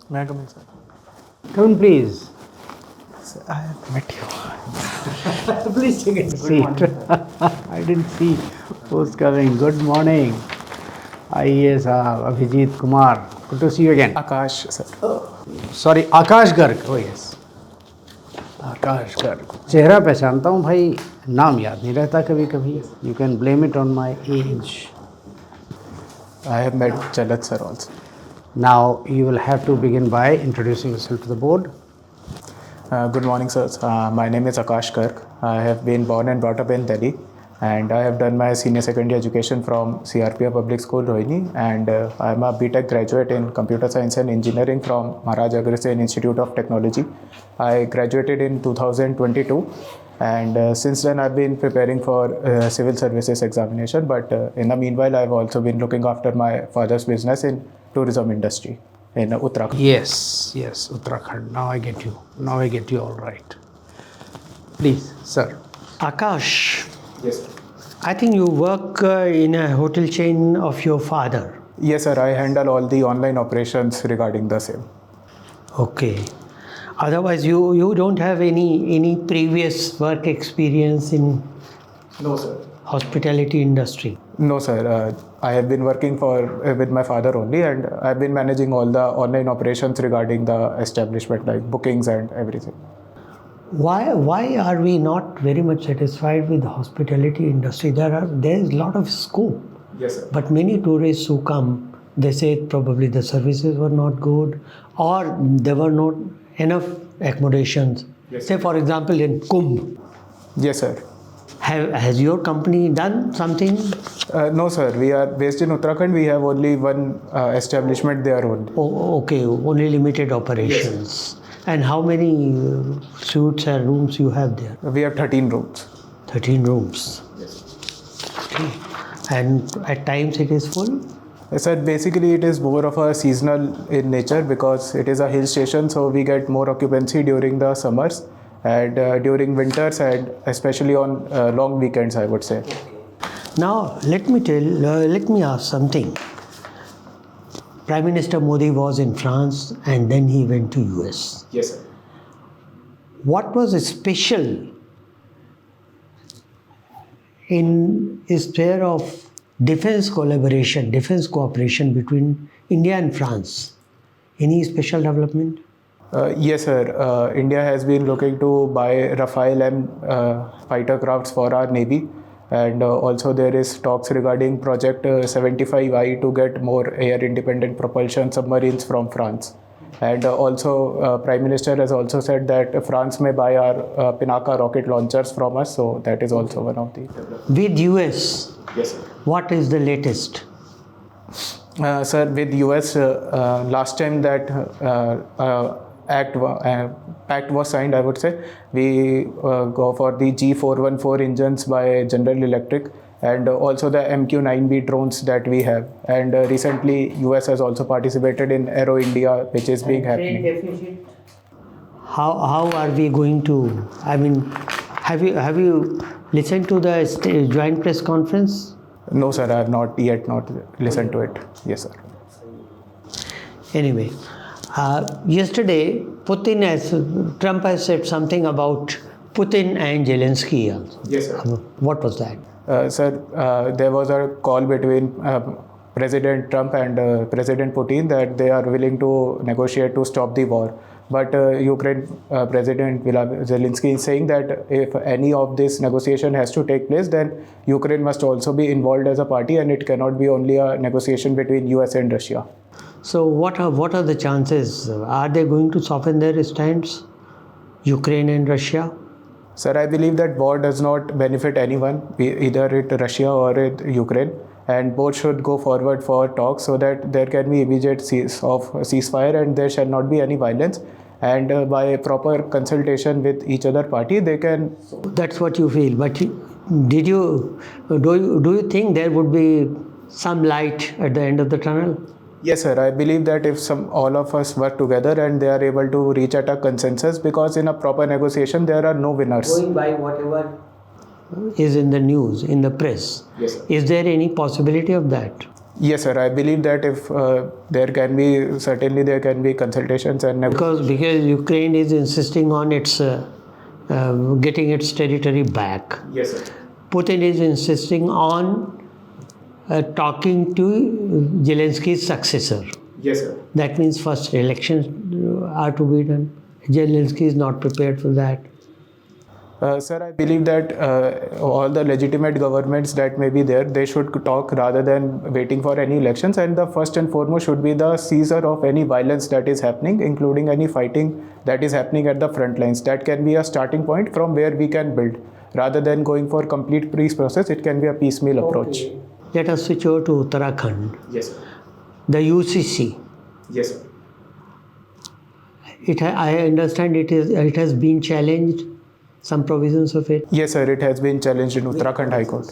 May I come in, sir? Come in, please. Sir, I have met you. Please take a seat. I didn't see who's coming. Good morning. IAS Abhijit Kumar. Good to see you again. Akash, sir. Sorry, Akash Garg. Oh yes. आकाश गर्ग चेहरा पहचानता हूँ भाई, नाम याद नहीं रहता कभी कभी. You can blame it on my age. I have met Jalat, sir, also. Now you will have to begin by introducing yourself to the board. Good morning, sir. My name is Akash Garg. I have been born and brought up in Delhi, and I have done my senior secondary education from CRPF Public School, Rohini, and I am a BTech graduate in Computer Science and Engineering from Maharaj Agrasen Institute of Technology. I graduated in 2022, and since then I've been preparing for civil services examination, but in the meanwhile I've also been looking after my father's business in tourism industry in Uttarakhand. Yes, Uttarakhand. Now I get you all right. Please, sir. Akash, Yes, sir. I think you work in a hotel chain of your father. Yes, sir. I handle all the online operations regarding the same. Okay. Otherwise, you don't have any previous work experience in No, sir. hospitality industry. No, sir. I have been working with my father only, and I've been managing all the online operations regarding the establishment, like bookings and everything. Why are we not very much satisfied with the hospitality industry? There is a lot of scope, Yes, sir. but many tourists who come, they say probably the services were not good, or there were not enough accommodations. Yes. Say for example in Kumbh, Yes, sir. has your company done something? No, sir. We are based in Uttarakhand. We have only one establishment there only. Oh, okay, only limited operations. And how many suites and rooms you have there? We have 13 rooms. 13 rooms. Yes. Okay. And at times it is full? Sir, basically it is more of a seasonal in nature because it is a hill station, so we get more occupancy during the summers and during winters, and especially on long weekends, I would say. Now let me ask something. Prime Minister Modi was in France and then he went to US. Yes, sir. What was special in his sphere of defense collaboration, defense cooperation between India and France? Any special development? Yes, sir. India has been looking to buy Rafale M fighter crafts for our Navy. And also there is talks regarding Project 75I to get more air-independent propulsion submarines from France. And also Prime Minister has also said that France may buy our Pinaka rocket launchers from us. So that is also one of the... With US, Yes, sir. what is the latest? Sir, with US, last time that pact was signed, I would say, we go for the G414 engines by General Electric, and also the MQ-9B drones that we have. And recently, US has also participated in Aero India, which is being happening. How are we going to? I mean, have you listened to the joint press conference? No, sir, I have not yet listened to it. Yes, sir. Anyway, yesterday Trump has said something about Putin and Zelensky also. Yes, sir. What was that? Sir, there was a call between President Trump and President Putin that they are willing to negotiate to stop the war. But Ukraine President Zelensky is saying that if any of this negotiation has to take place, then Ukraine must also be involved as a party, and it cannot be only a negotiation between US and Russia. So what are the chances? Are they going to soften their stance, Ukraine and Russia? Sir, I believe that war does not benefit anyone, either it Russia or it Ukraine, and both should go forward for talks so that there can be immediate ceasefire and there shall not be any violence. And by proper consultation with each other party, they can... That's what you feel. But do you think there would be some light at the end of the tunnel? Yes, sir. I believe that if all of us work together and they are able to reach at a consensus, because in a proper negotiation there are no winners. Going by whatever is in the news, in the press, Yes, sir. is there any possibility of that? Yes, sir. I believe that if there can be consultations and Because Ukraine is insisting on its getting its territory back. Yes, sir. Putin is insisting on talking to Zelensky's successor. Yes, sir. That means first elections are to be done. Zelensky is not prepared for that. Sir, I believe that all the legitimate governments that may be there, they should talk rather than waiting for any elections. And the first and foremost should be the seizure of any violence that is happening, including any fighting that is happening at the front lines. That can be a starting point from where we can build. Rather than going for complete peace process, it can be a piecemeal approach. Let us switch over to Uttarakhand. Yes, sir. The UCC. Yes, sir. I understand it has been challenged. Some provisions of it. Yes, sir, it has been challenged in Uttarakhand High Court.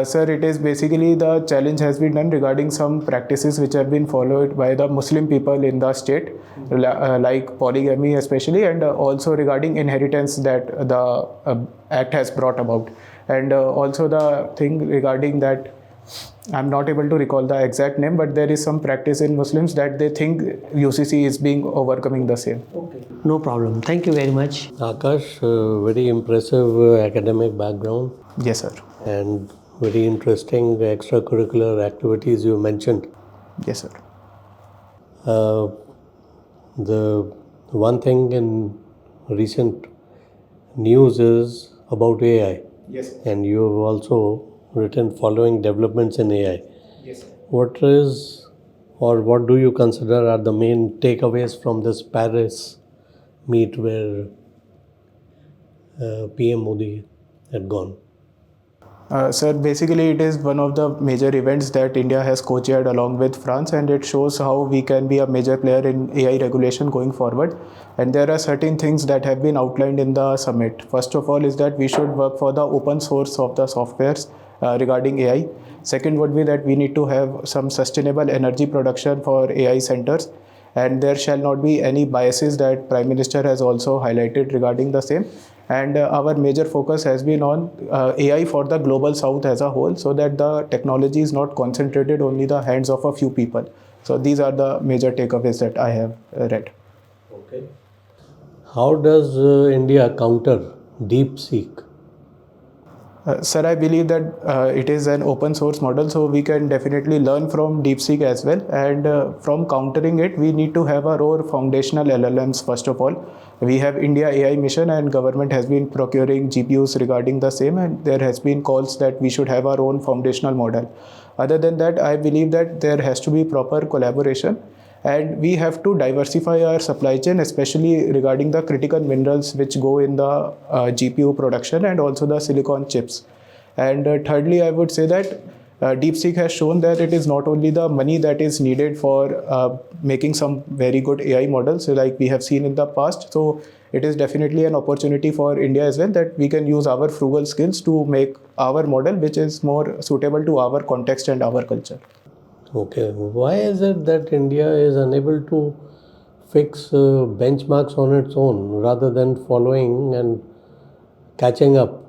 Sir, it is basically the challenge has been done regarding some practices which have been followed by the Muslim people in the state, like polygamy especially, and also regarding inheritance that the act has brought about. And also the thing regarding that, I'm not able to recall the exact name, but there is some practice in Muslims that they think UCC is being overcoming the same. Okay. No problem. Thank you very much. Akash, very impressive academic background Yes, sir. and very interesting extracurricular activities you mentioned. Yes, sir. The one thing in recent news is about AI, Yes. and you have also written following developments in AI. Yes, sir. What is or what do you consider are the main takeaways from this Paris meet where PM Modi had gone? Sir, basically it is one of the major events that India has co-chaired along with France, and it shows how we can be a major player in AI regulation going forward. And there are certain things that have been outlined in the summit. First of all is that we should work for the open source of the softwares regarding AI. Second would be that we need to have some sustainable energy production for AI centers, and there shall not be any biases that Prime Minister has also highlighted regarding the same. And our major focus has been on AI for the global south as a whole, so that the technology is not concentrated only the hands of a few people. So these are the major takeaways that I have read. Okay. How does India counter DeepSeek? Sir, I believe that it is an open source model, so we can definitely learn from DeepSeek as well. And from countering it, we need to have our own foundational LLMs first of all. We have India AI mission, and government has been procuring GPUs regarding the same, and there has been calls that we should have our own foundational model. Other than that, I believe that there has to be proper collaboration, and we have to diversify our supply chain, especially regarding the critical minerals which go in the GPU production and also the silicon chips. And thirdly, I would say that DeepSeek has shown that it is not only the money that is needed for making some very good AI models, like we have seen in the past. So it is definitely an opportunity for India as well, that we can use our frugal skills to make our model which is more suitable to our context and our culture. Okay. Why is it that India is unable to fix benchmarks on its own rather than following and catching up?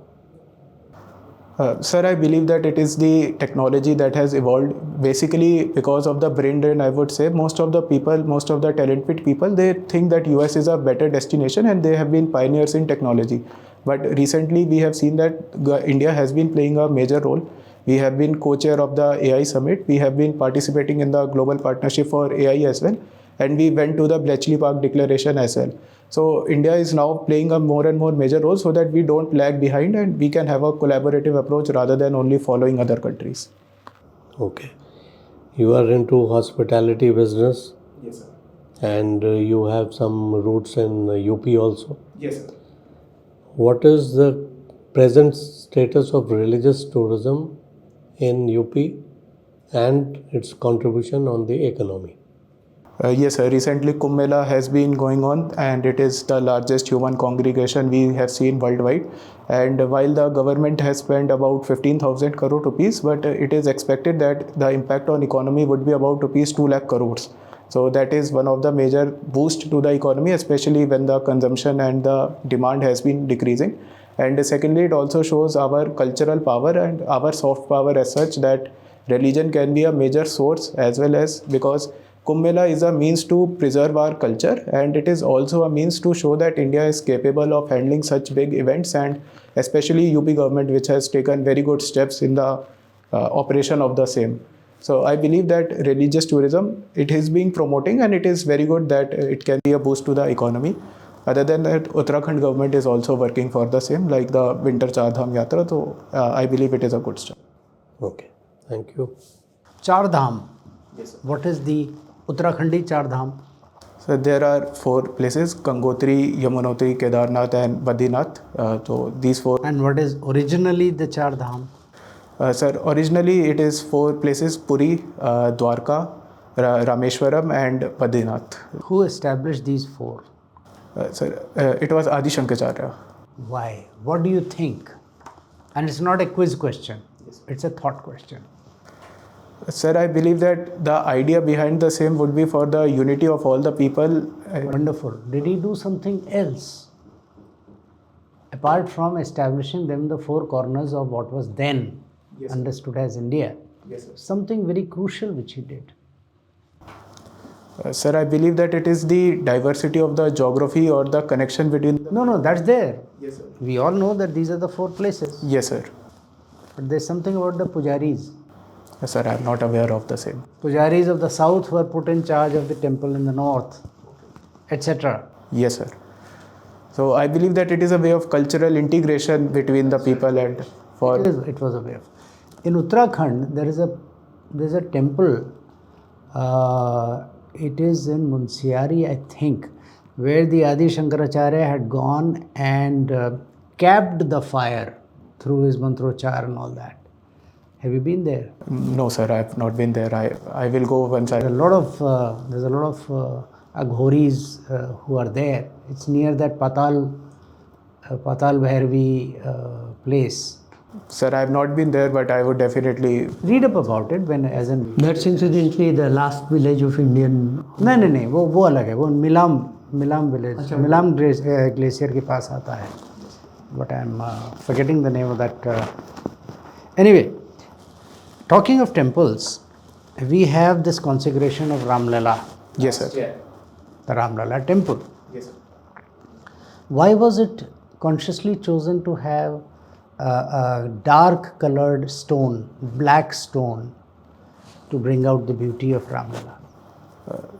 Sir, I believe that it is the technology that has evolved basically because of the brain drain. I would say most of the people, most of the talented people, they think that US is a better destination and they have been pioneers in technology. But recently we have seen that India has been playing a major role. We have been co-chair of the AI Summit. We have been participating in the Global Partnership for AI as well. And we went to the Bletchley Park Declaration as well. So India is now playing a more and more major role so that we don't lag behind and we can have a collaborative approach rather than only following other countries. Okay. You are into hospitality business. Yes, sir. And you have some roots in UP also. Yes, sir. What is the present status of religious tourism in UP and its contribution on the economy? Yes, sir. Recently Kumbh Mela has been going on, and it is the largest human congregation we have seen worldwide. And while the government has spent about 15,000 crore rupees, but it is expected that the impact on economy would be about rupees 2 lakh crores. So that is one of the major boost to the economy, especially when the consumption and the demand has been decreasing. And secondly, it also shows our cultural power and our soft power as such, that religion can be a major source, as well as because Kumbh Mela is a means to preserve our culture, and it is also a means to show that India is capable of handling such big events, and especially UP government, which has taken very good steps in the operation of the same. So I believe that religious tourism, it is being promoting, and it is very good that it can be a boost to the economy. Other than that, Uttarakhand government is also working for the same, like the Winter Char Dham Yatra. So I believe it is a good step. Okay, thank you. Char Dham. Yes, sir. What is the Uttarakhandi Char Dham? So there are 4 places: Gangotri, Yamunotri, Kedarnath, and Badrinath. So these 4. And what is originally the Char Dham? Sir, originally it is 4 places: Puri, Dwarka, Rameshwaram, and Badrinath. Who established these 4? Sir, it was Adi Shankaracharya. Why? What do you think? And it's not a quiz question. It's a thought question. Sir, I believe that the idea behind the same would be for the unity of all the people. Wonderful. Did he do something else? Apart from establishing them the 4 corners of what was then understood as India. Yes, sir. Something very crucial which he did. Sir, I believe that it is the diversity of the geography or the connection between. No, that's there. Yes, sir. We all know that these are the 4 places. Yes, sir. But there's something about the pujaris. Yes, sir, I am not aware of the same. Pujaris of the south were put in charge of the temple in the north, etc. Yes, sir. So I believe that it is a way of cultural integration between the people and for. It was a way of. In Uttarakhand, there's a temple. It is in Munsiari, I think, where the Adi Shankaracharya had gone and capped the fire through his mantrochar and all that. Have you been there? No, sir, I have not been there. I will go once I. There's a lot of Aghoris who are there. It's near that Patal Bhairavi place. Sir, I have not been there, but I would definitely. Read up about it when as in. That's incidentally the last village of Indian. नहीं वो अलग है वो Milam village Milam glacier के पास आता है but I am forgetting the name of that. Anyway, talking of temples, we have this consecration of Ramlala, Yes, sir. the Ramlala temple. Yes, sir. Why was it consciously chosen to have a dark colored stone, black stone, to bring out the beauty of Ramlala?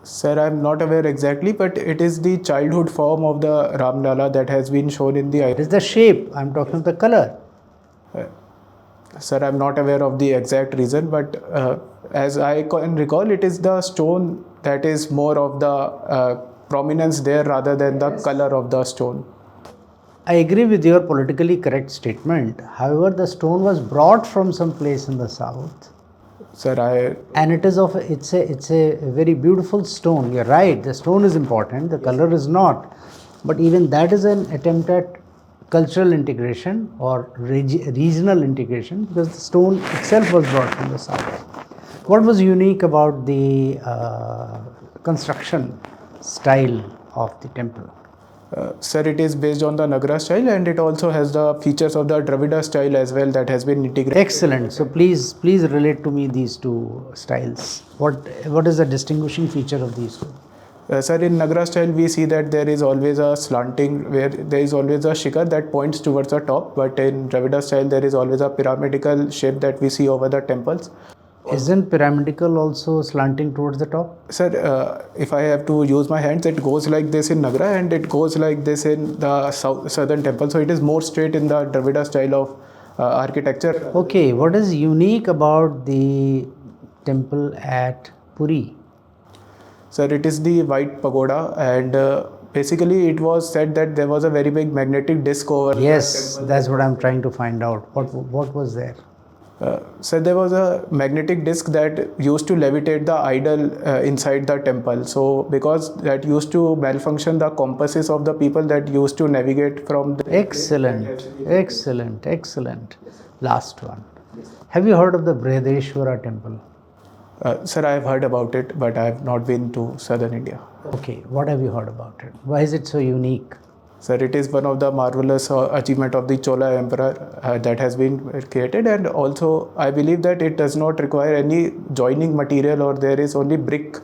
Sir, I am not aware exactly, but it is the childhood form of the Ram Lala that has been shown in the. It is the shape, I am talking of the color. Sir, I am not aware of the exact reason, but as I can recall, it is the stone that is more of the prominence there rather than the color of the stone. I agree with your politically correct statement. However, the stone was brought from some place in the south, Sir, and it's a very beautiful stone. You're right. The stone is important. The color is not. But even that is an attempt at cultural integration or regional integration, because the stone itself was brought from the south. What was unique about the construction style of the temple? Sir, it is based on the Nagara style, and it also has the features of the Dravida style as well that has been integrated. Excellent. So please relate to me these 2 styles. What is the distinguishing feature of these 2? Sir, in Nagara style, we see that there is always a slanting, where there is always a shikhar that points towards the top, but in Dravida style, there is always a pyramidical shape that we see over the temples. Isn't pyramidical also slanting towards the top? Sir, if I have to use my hands, it goes like this in Nagara and it goes like this in the southern temple. So it is more straight in the Dravida style of architecture. Okay, what is unique about the temple at Puri? Sir, it is the white pagoda, and basically it was said that there was a very big magnetic disc over Yes, the temple. that's what I'm trying to find out. What was there? Sir, there was a magnetic disc that used to levitate the idol inside the temple. So because that used to malfunction the compasses of the people that used to navigate from the. Excellent. Last one. Have you heard of the Brihadeshwara temple? Sir, I have heard about it, but I have not been to southern India. Okay, what have you heard about it? Why is it so unique? Sir, it is one of the marvelous achievement of the Chola Emperor that has been created, and also I believe that it does not require any joining material, or there is only brick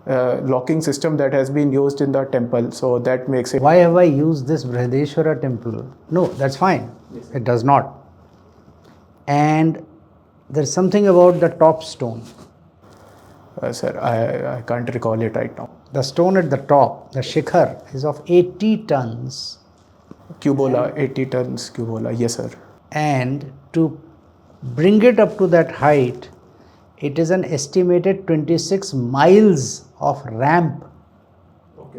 locking system that has been used in the temple, so that makes it. Why have I used this Brihadeshwara temple? No, that's fine. It does not. And there's something about the top stone. Sir, I can't recall it right now. The stone at the top, the shikhar, is of 80 tons. Cubola, 80 tons cubola, yes sir. And to bring it up to that height, it is an estimated 26 miles of ramp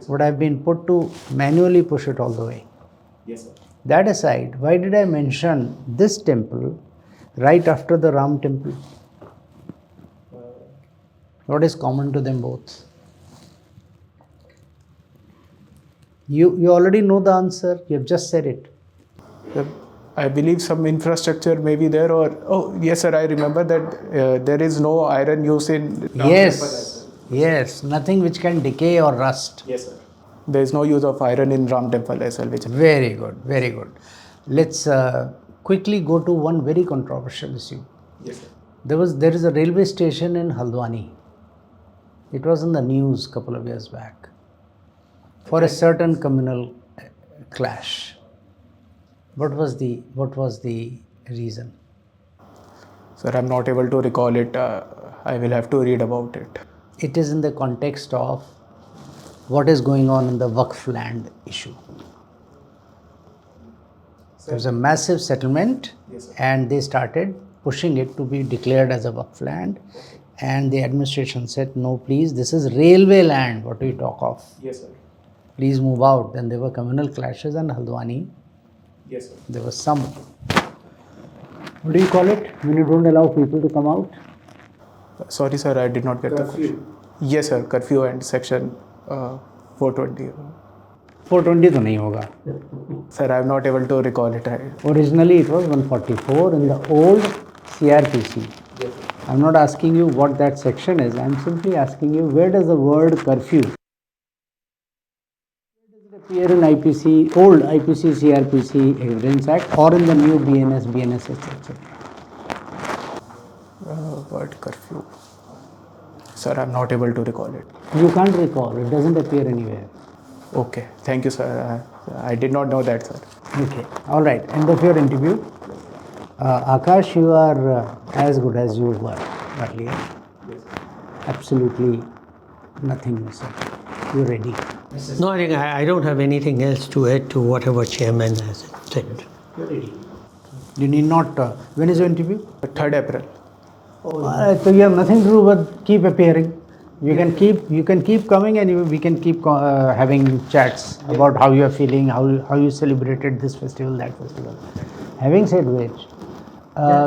would have been put to manually push it all the way. Yes sir. That aside, why did I mention this temple right after the Ram temple? What is common to them both? You already know the answer, you have just said it. I believe some infrastructure may be there, or oh yes sir, I remember that there is no iron used in Ram temple as well. Yes, nothing which can decay or rust. Yes sir. There is no use of iron in Ram temple as well. Which Very good, very good. Let's quickly go to one very controversial issue. yes sir. There is a railway station in Haldwani. It was in the news a couple of years back for a certain communal clash. What was the reason? Sir, I'm not able to recall it. I will have to read about it. It is in the context of what is going on in the Waqf land issue. There was a massive settlement, Yes, sir. and they started pushing it to be declared as a Waqf land, and the administration said, no please, this is railway land, what do you talk of? Yes sir. Please move out. Then there were communal clashes in Haldwani. Yes sir. There was some, what do you call it, when you don't allow people to come out? Sorry sir, I did not get the question. Yes sir, curfew and section 420. 420 तो नहीं होगा. Sir, I am not able to recall it. Originally it was 144 in the old CRPC. I'm not asking you what that section is. I'm simply asking you, where does the word curfew appear in IPC, old IPC, CRPC, Evidence Act, or in the new BNS, etc. Word curfew. Sir, I am not able to recall it. You can't recall. It doesn't appear anywhere. Okay, thank you sir. I did not know that sir. Okay. All right. End of your interview. Akash, you are as good as you were earlier. Absolutely nothing missing. You're ready. No, I think I don't have anything else to add to whatever chairman has said. You're ready. You need not. When is your interview? 3rd April. So you have nothing to do but keep appearing. You can keep coming, and we can keep having chats about how you are feeling, how you celebrated this festival, that festival. Having said which,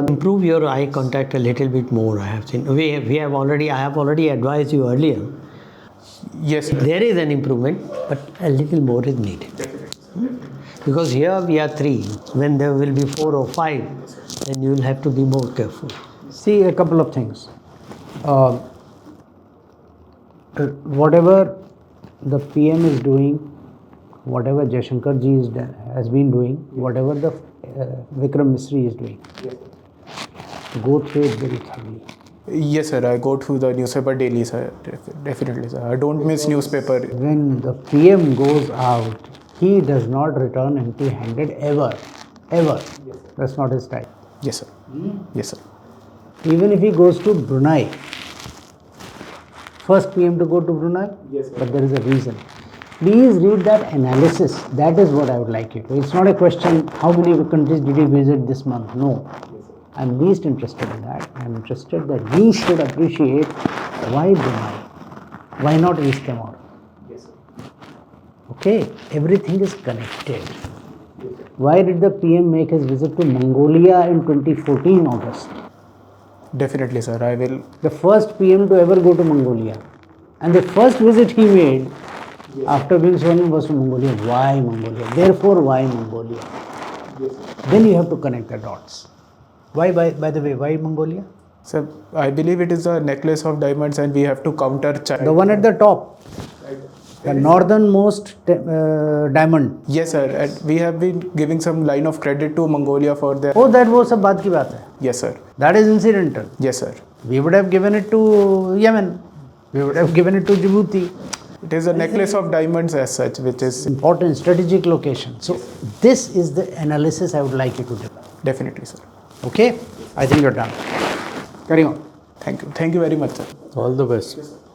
Improve your eye contact a little bit more. I have seen. I have already advised you earlier. Yes sir. There is an improvement, but a little more is needed. Because here we are 3. When there will be 4 or 5, then you will have to be more careful. see a couple of things. Whatever the PM is doing, whatever Jaishankar ji has been doing, whatever the Vikram Misri is doing, go through it very thoroughly. Yes sir, I go through the newspaper daily sir. Definitely sir. I don't miss newspaper. When the PM goes out, he does not return empty-handed ever. That's not his type. Yes sir. Yes sir. Even if he goes to Brunei, first PM to go to Brunei, Yes, sir. but there is a reason. Please read that analysis. That is what I would like you to. It's not a question, how many countries did you visit this month? No. I'm least interested in that. I'm interested that you should appreciate why Brunei, why not East Timor. Yes sir. Okay, everything is connected. Why did the PM make his visit to Mongolia in 2014 August? Definitely sir, I will. The first PM to ever go to Mongolia. And the first visit he made after being sworn in was to Mongolia. Why Mongolia? Therefore, why Mongolia? Then you have to connect the dots. Why, by the way, why Mongolia? Sir, I believe it is a necklace of diamonds, and we have to counter China. The one at the top. The northernmost diamond. Yes, sir. And we have been giving some line of credit to Mongolia for their. Oh, that वो सब बात की बात है. Yes, sir. That is incidental. Yes, sir. We would have given it to Yemen. We would have given it to Djibouti. It is a necklace of diamonds as such, which is Important strategic location. So this is the analysis I would like you to do. definitely, sir. Okay? I think you're done. Carry on. Thank you. Thank you very much, sir. All the best.